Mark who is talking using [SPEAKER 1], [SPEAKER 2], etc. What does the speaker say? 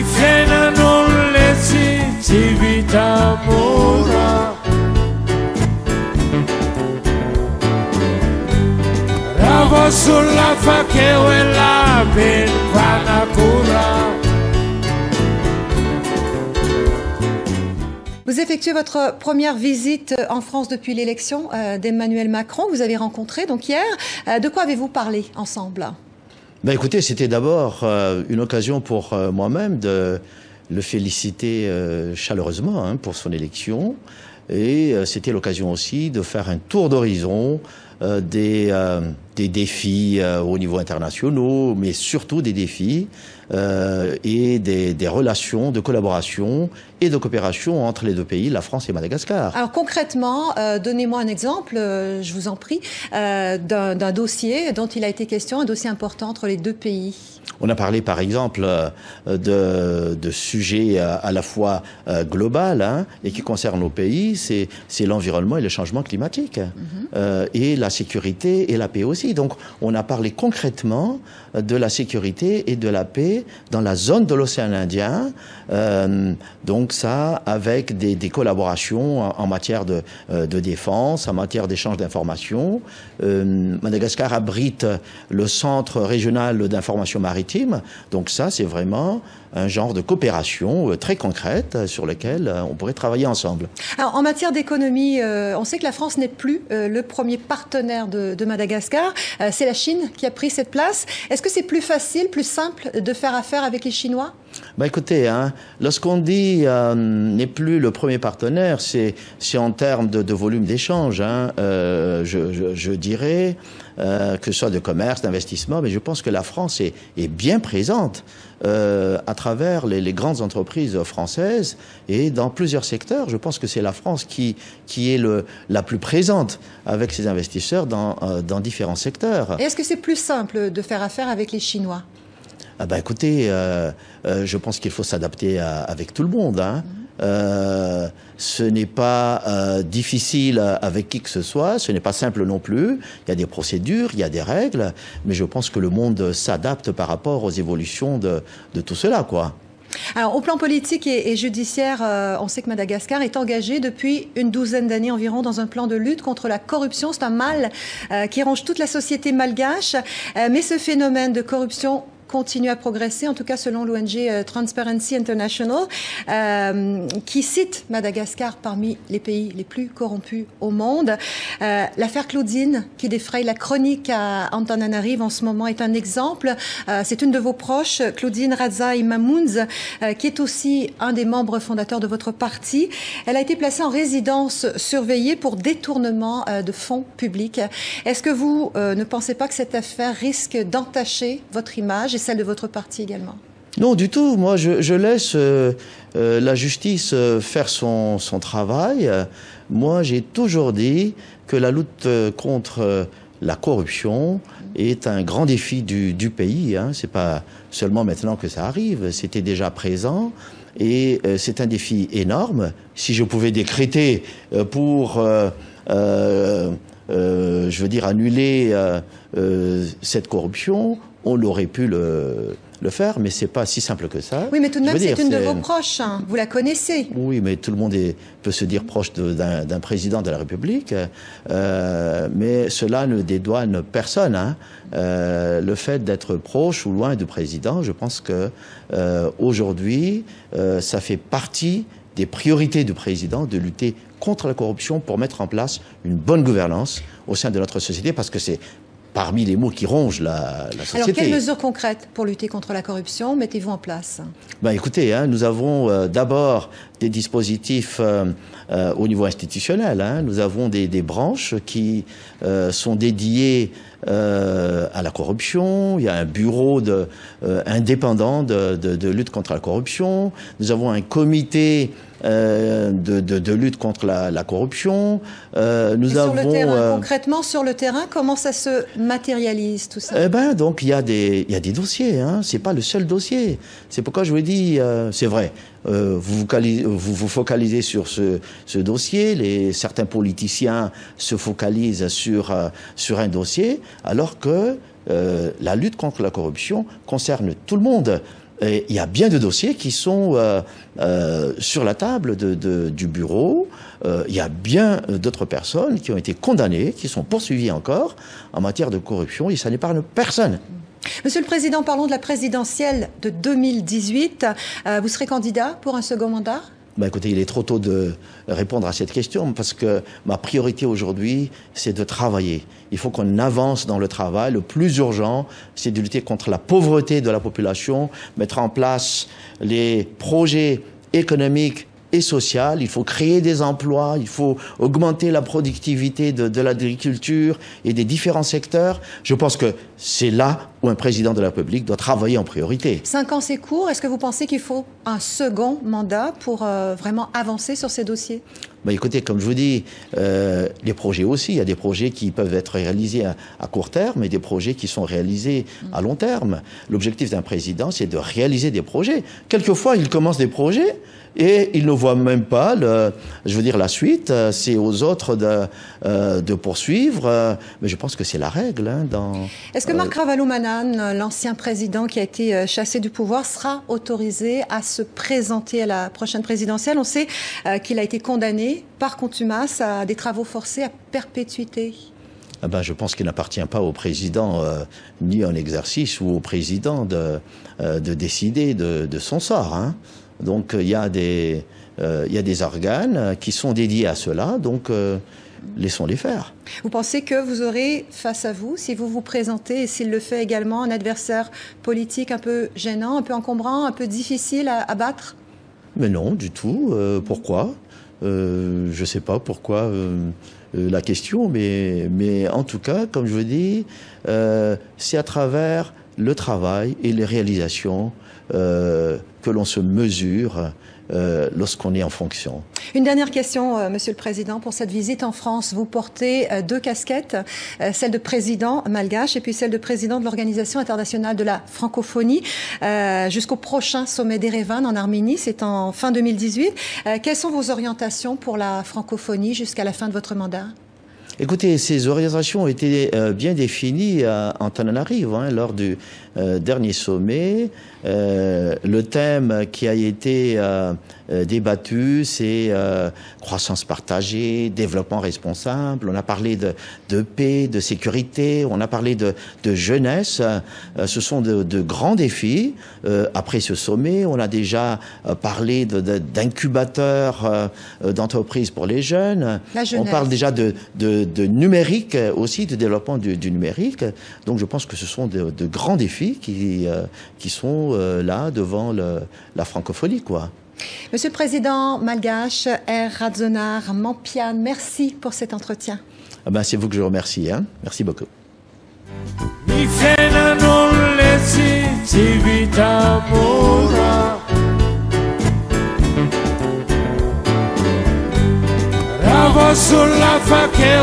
[SPEAKER 1] frena nulla si vita mura. Ravo sulla facchio e la ben vana cura.
[SPEAKER 2] Vous effectuez votre première visite en France depuis l'élection d'Emmanuel Macron. Vous avez rencontré donc hier. De quoi avez-vous parlé ensemble?
[SPEAKER 3] Ben écoutez, c'était d'abord une occasion pour moi-même de le féliciter chaleureusement pour son élection. Et c'était l'occasion aussi de faire un tour d'horizon des défis au niveau international, mais surtout des défis et des relations de collaboration et de coopération entre les deux pays, la France et Madagascar.
[SPEAKER 2] Alors concrètement, donnez-moi un exemple, je vous en prie, d'un dossier dont il a été question, un dossier important entre les deux pays.
[SPEAKER 3] On a parlé par exemple de sujets à la fois global et qui concernent nos pays, c'est l'environnement et le changement climatique, et la sécurité et la paix aussi. Donc on a parlé concrètement de la sécurité et de la paix dans la zone de l'océan Indien, donc ça avec des collaborations en matière de défense, en matière d'échange d'informations. Madagascar abrite le centre régional d'information maritime, donc ça c'est vraiment un genre de coopération très concrète sur lequel on pourrait travailler ensemble. Alors,
[SPEAKER 2] en matière d'économie, on sait que la France n'est plus le premier partenaire de Madagascar. C'est la Chine qui a pris cette place. Est-ce que c'est plus facile, plus simple de faire affaire avec les Chinois?
[SPEAKER 3] Bah écoutez, lorsqu'on dit n'est plus le premier partenaire, c'est en termes de volume d'échange. Je dirais que ce soit de commerce, d'investissement, mais je pense que la France est bien présente à travers les grandes entreprises françaises et dans plusieurs secteurs. Je pense que c'est la France qui est la plus présente avec ses investisseurs dans différents secteurs.
[SPEAKER 2] Et est-ce que c'est plus simple de faire affaire avec les Chinois?
[SPEAKER 3] Ah bah écoutez, je pense qu'il faut s'adapter avec tout le monde. Ce n'est pas difficile avec qui que ce soit, ce n'est pas simple non plus. Il y a des procédures, il y a des règles, mais je pense que le monde s'adapte par rapport aux évolutions de tout cela, quoi.
[SPEAKER 2] Alors, au plan politique et judiciaire, on sait que Madagascar est engagé depuis une douzaine d'années environ dans un plan de lutte contre la corruption. C'est un mal qui ronge toute la société malgache, mais ce phénomène de corruption continue à progresser, en tout cas selon l'ONG Transparency International, qui cite Madagascar parmi les pays les plus corrompus au monde. L'affaire Claudine, qui défraye la chronique à Antananarive en ce moment, est un exemple. C'est une de vos proches, Claudine Radzaï Mamounz, qui est aussi un des membres fondateurs de votre parti. Elle a été placée en résidence surveillée pour détournement de fonds publics. Est-ce que vous ne pensez pas que cette affaire risque d'entacher votre image et celle de votre parti également?
[SPEAKER 3] Non, du tout. Moi, je laisse la justice faire son travail. Moi, j'ai toujours dit que la lutte contre la corruption est un grand défi du pays. C'est pas seulement maintenant que ça arrive, c'était déjà présent. Et c'est un défi énorme. Si je pouvais décréter pour je veux dire, annuler cette corruption, on l'aurait pu le faire, mais c'est pas si simple que ça.
[SPEAKER 2] Oui, mais tout de même, c'est une de vos proches. Vous la connaissez.
[SPEAKER 3] Oui, mais tout le monde peut se dire proche d'un président de la République, mais cela ne dédouane personne. Le fait d'être proche ou loin du président, je pense que aujourd'hui, ça fait partie des priorités du président de lutter contre la corruption pour mettre en place une bonne gouvernance au sein de notre société, parce que c'est parmi les mots qui rongent la société.
[SPEAKER 2] Alors, quelles mesures concrètes pour lutter contre la corruption mettez-vous en place?
[SPEAKER 3] Ben, écoutez, nous avons d'abord des dispositifs au niveau institutionnel. Nous avons des branches qui sont dédiées à la corruption. Il y a un bureau indépendant de lutte contre la corruption. Nous avons un comité de lutte contre la corruption.
[SPEAKER 2] Sur le terrain, concrètement, sur le terrain, comment ça se matérialise tout ça?
[SPEAKER 3] Eh ben, donc il y a des dossiers. C'est pas le seul dossier. C'est pourquoi je vous dis, c'est vrai. Vous vous focalisez sur ce dossier. Certains politiciens se focalisent sur un dossier, alors que la lutte contre la corruption concerne tout le monde. Et il y a bien de dossiers qui sont sur la table du bureau. Il y a bien d'autres personnes qui ont été condamnées, qui sont poursuivies encore en matière de corruption, et ça n'épargne personne.
[SPEAKER 2] Monsieur le Président, parlons de la présidentielle de 2018. Vous serez candidat pour un second mandat ?
[SPEAKER 3] Ben écoutez, il est trop tôt de répondre à cette question parce que ma priorité aujourd'hui, c'est de travailler. Il faut qu'on avance dans le travail. Le plus urgent, c'est de lutter contre la pauvreté de la population, mettre en place les projets économiques et sociaux. Il faut créer des emplois, il faut augmenter la productivité de l'agriculture et des différents secteurs. Je pense que c'est là où un président de la République doit travailler en priorité.
[SPEAKER 2] 5 ans, c'est court. Est-ce que vous pensez qu'il faut un second mandat pour vraiment avancer sur ces dossiers ?
[SPEAKER 3] Ben écoutez, comme je vous dis, les projets aussi, il y a des projets qui peuvent être réalisés à court terme et des projets qui sont réalisés à long terme. L'objectif d'un président, c'est de réaliser des projets. Quelquefois, il commence des projets et il ne voit même pas la suite. C'est aux autres de poursuivre. Mais je pense que c'est la règle.
[SPEAKER 2] Est-ce que Marc Ravalomanane, l'ancien président qui a été chassé du pouvoir, sera autorisé à se présenter à la prochaine présidentielle? On sait qu'il a été condamné par contumace à des travaux forcés à perpétuité.
[SPEAKER 3] Je pense qu'il n'appartient pas au président, ni en exercice, ou au président de décider de son sort. Donc il y a des organes qui sont dédiés à cela, donc laissons-les faire.
[SPEAKER 2] Vous pensez que vous aurez face à vous, si vous vous présentez, et s'il le fait également, un adversaire politique un peu gênant, un peu encombrant, un peu difficile à battre?
[SPEAKER 3] Mais non, du tout. Pourquoi? Je ne sais pas pourquoi la question, mais en tout cas, comme je vous dis, c'est à travers le travail et les réalisations que l'on se mesure lorsqu'on est en fonction.
[SPEAKER 2] Une dernière question, Monsieur le Président. Pour cette visite en France, vous portez 2 casquettes, celle de président malgache et puis celle de président de l'Organisation internationale de la francophonie, jusqu'au prochain sommet d'Erevan en Arménie, c'est en fin 2018. Quelles sont vos orientations pour la francophonie jusqu'à la fin de votre mandat?
[SPEAKER 3] Écoutez, ces orientations ont été bien définies à Antananarivo lors du dernier sommet. Le thème qui a été débattu, c'est croissance partagée, développement responsable. On a parlé de paix, de sécurité, on a parlé de jeunesse. Ce sont de grands défis. Après ce sommet, on a déjà parlé d'incubateurs d'entreprises pour les jeunes. On parle déjà de numérique aussi, de développement du numérique. Donc je pense que ce sont de grands défis qui sont là devant la francophonie, quoi.
[SPEAKER 2] Monsieur le Président malgache, Radzonar Mampian, merci pour cet entretien.
[SPEAKER 3] C'est vous que je remercie. Merci beaucoup.
[SPEAKER 1] Sulla fa che